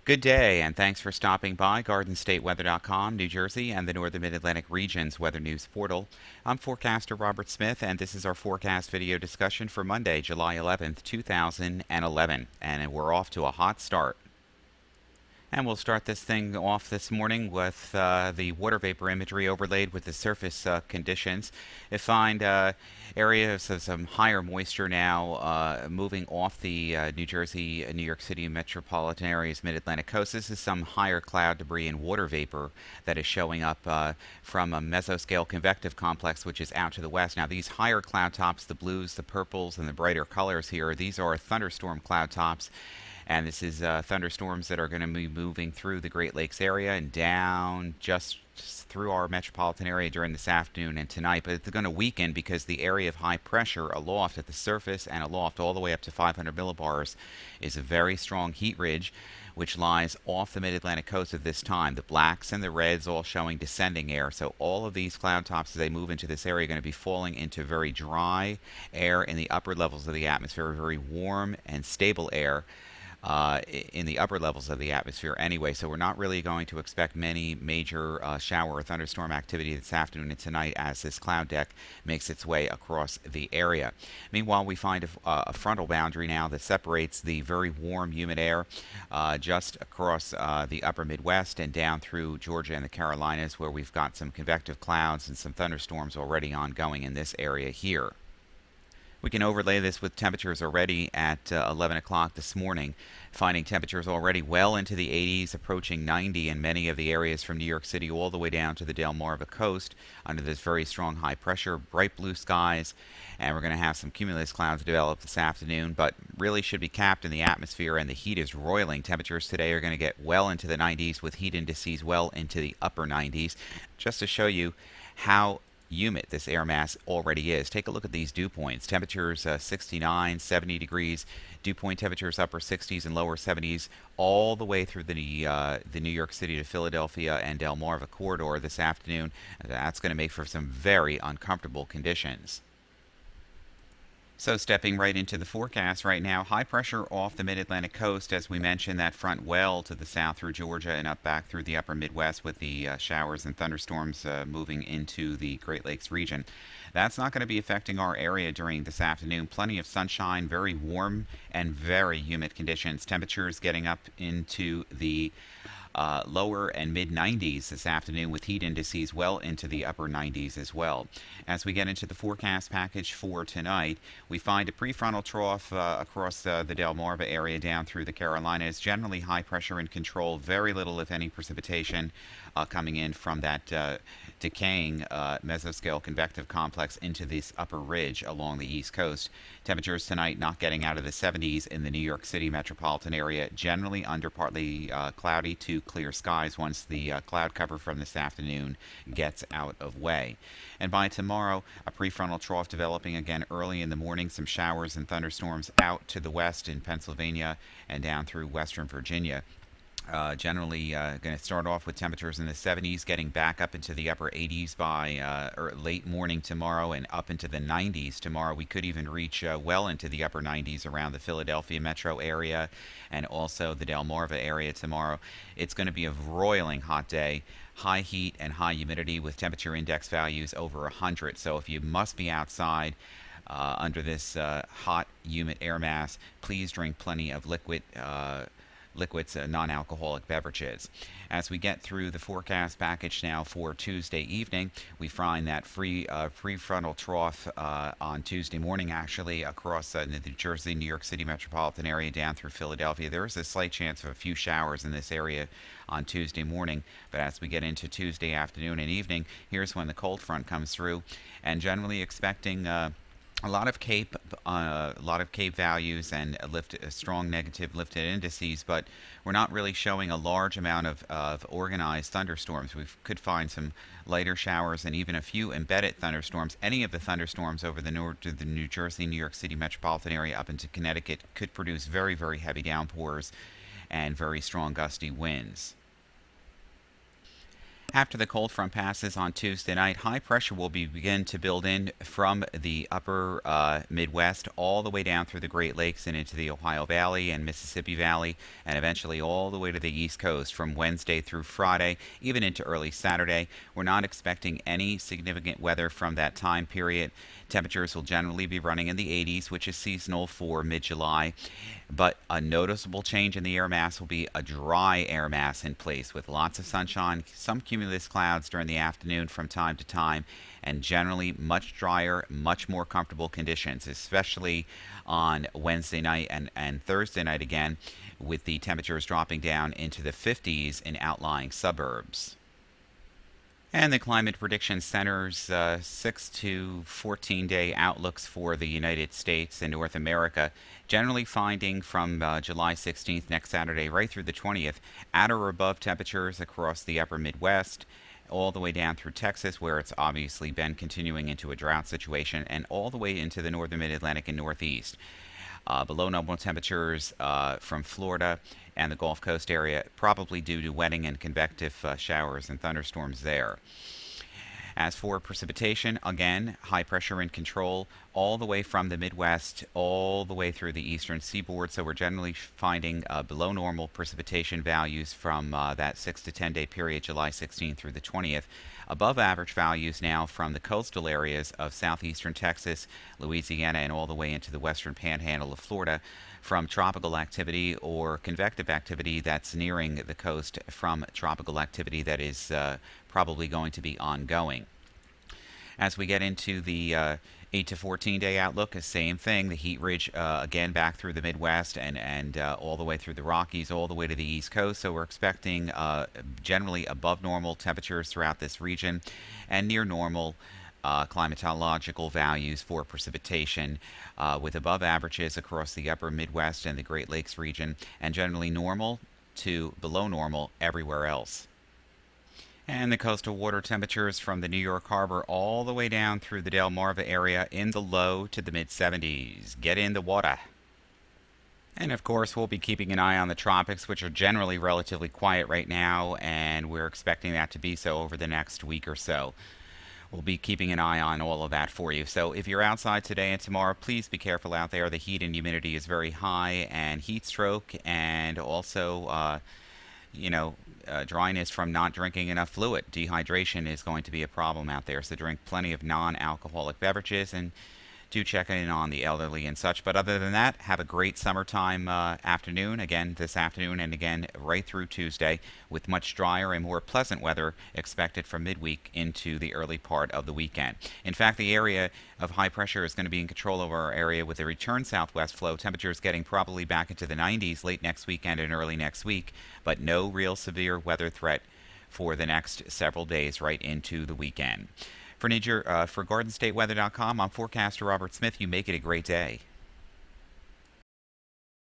Good day, and thanks for stopping by GardenStateWeather.com, New Jersey, and the Northern Mid-Atlantic region's weather news portal. I'm forecaster Robert Smith, and this is our forecast video discussion for Monday, July 11th, 2011. And we're off to a hot start. And we'll start this thing off this morning with the water vapor imagery overlaid with the surface conditions. You find areas of some higher moisture now moving off the New Jersey, New York City metropolitan areas, mid-Atlantic coast. This is some higher cloud debris and water vapor that is showing up from a mesoscale convective complex, which is out to the west. Now, these higher cloud tops, the blues, the purples, and the brighter colors here, these are thunderstorm cloud tops. And this is thunderstorms that are going to be moving through the Great Lakes area and down just through our metropolitan area during this afternoon and tonight. But it's going to weaken because the area of high pressure aloft at the surface and aloft all the way up to 500 millibars is a very strong heat ridge which lies off the mid-Atlantic coast at this time. The blacks and the reds all showing descending air. So all of these cloud tops as they move into this area are going to be falling into very dry air in the upper levels of the atmosphere, very warm and stable air in the upper levels of the atmosphere anyway, so we're not really going to expect many major shower or thunderstorm activity this afternoon and tonight as this cloud deck makes its way across the area. Meanwhile, we find a frontal boundary now that separates the very warm, humid air just across the upper Midwest and down through Georgia and the Carolinas, where we've got some convective clouds and some thunderstorms already ongoing in this area here. We can overlay this with temperatures already at 11 o'clock this morning, finding temperatures already well into the 80s, approaching 90 in many of the areas from New York City all the way down to the Delmarva coast under this very strong high pressure, bright blue skies, and we're going to have some cumulus clouds develop this afternoon, but really should be capped in the atmosphere, and the heat is roiling. Temperatures today are going to get well into the 90s with heat indices well into the upper 90s. Just to show you how humid this air mass already is. Take a look at these dew points. Temperatures 69, 70 degrees. Dew point temperatures upper 60s and lower 70s all the way through the New York City to Philadelphia and Delmarva corridor this afternoon. That's going to make for some very uncomfortable conditions. So stepping right into the forecast right now, high pressure off the mid-Atlantic coast. As we mentioned, that front well to the south through Georgia and up back through the upper Midwest with the showers and thunderstorms moving into the Great Lakes region. That's not going to be affecting our area during this afternoon. Plenty of sunshine, very warm and very humid conditions. Temperatures getting up into the lower and mid 90s this afternoon with heat indices well into the upper 90s as well. As we get into the forecast package for tonight, we find a prefrontal trough across the Delmarva area down through the Carolinas. Generally high pressure and control, very little if any precipitation coming in from that decaying mesoscale convective complex into this upper ridge along the east coast. Temperatures tonight not getting out of the 70s in the New York City metropolitan area, generally under partly cloudy to clear skies once the cloud cover from this afternoon gets out of way. And by tomorrow, a prefrontal trough developing again early in the morning, some showers and thunderstorms out to the west in Pennsylvania and down through western Virginia. Generally going to start off with temperatures in the 70s, getting back up into the upper 80s by late morning tomorrow and up into the 90s tomorrow. We could even reach well into the upper 90s around the Philadelphia metro area and also the Delmarva area tomorrow. It's going to be a roiling hot day. High heat and high humidity with temperature index values over 100. So if you must be outside under this hot, humid air mass, please drink plenty of liquids, non-alcoholic beverages. As we get through the forecast package now for Tuesday evening, we find that prefrontal trough on Tuesday morning actually across the New Jersey, New York City metropolitan area down through Philadelphia. There is a slight chance of a few showers in this area on Tuesday morning, but as we get into Tuesday afternoon and evening, here's when the cold front comes through, and generally expecting a lot of Cape values and strong negative lifted indices, but we're not really showing a large amount of organized thunderstorms. We could find some lighter showers and even a few embedded thunderstorms. Any of the thunderstorms over the New Jersey, New York City metropolitan area up into Connecticut could produce very, very heavy downpours and very strong gusty winds. After the cold front passes on Tuesday night, high pressure will begin to build in from the upper Midwest all the way down through the Great Lakes and into the Ohio Valley and Mississippi Valley, and eventually all the way to the East Coast from Wednesday through Friday, even into early Saturday. We're not expecting any significant weather from that time period. Temperatures will generally be running in the 80s, which is seasonal for mid-July, but a noticeable change in the air mass will be a dry air mass in place with lots of sunshine, some cumulus clouds during the afternoon from time to time, and generally much drier, much more comfortable conditions, especially on Wednesday night and Thursday night again, with the temperatures dropping down into the 50s in outlying suburbs. And the Climate Prediction Center's 6 to 14-day outlooks for the United States and North America, generally finding from July 16th, next Saturday, right through the 20th, at or above temperatures across the upper Midwest, all the way down through Texas, where it's obviously been continuing into a drought situation, and all the way into the northern Mid-Atlantic and Northeast. Below normal temperatures from Florida and the Gulf Coast area, probably due to wetting and convective showers and thunderstorms there. As for precipitation, again, high pressure in control all the way from the Midwest all the way through the eastern seaboard. So we're generally finding below normal precipitation values from that 6 to 10 day period, July 16th through the 20th. Above average values now from the coastal areas of southeastern Texas, Louisiana, and all the way into the western panhandle of Florida from tropical activity or convective activity that's nearing the coast from tropical activity that is probably going to be ongoing. As we get into the 8 to 14 day outlook, same thing. The heat ridge again back through the Midwest and all the way through the Rockies, all the way to the East Coast. So we're expecting generally above normal temperatures throughout this region and near normal climatological values for precipitation, with above averages across the upper Midwest and the Great Lakes region, and generally normal to below normal everywhere else. And the coastal water temperatures from the New York Harbor all the way down through the Delmarva area in the low to the mid 70s. Get in the water. And of course, we'll be keeping an eye on the tropics, which are generally relatively quiet right now, and we're expecting that to be so over the next week or so. We'll be keeping an eye on all of that for you. So if you're outside today and tomorrow, please be careful out there. The heat and humidity is very high, and heat stroke and also dryness from not drinking enough fluid. Dehydration is going to be a problem out there, so drink plenty of non-alcoholic beverages and do check in on the elderly and such. But other than that, have a great summertime afternoon, again this afternoon and again right through Tuesday, with much drier and more pleasant weather expected from midweek into the early part of the weekend. In fact, the area of high pressure is going to be in control over our area with a return southwest flow. Temperatures getting probably back into the 90s late next weekend and early next week, but no real severe weather threat for the next several days right into the weekend. For GardenStateWeather.com, I'm forecaster Robert Smith. You make it a great day.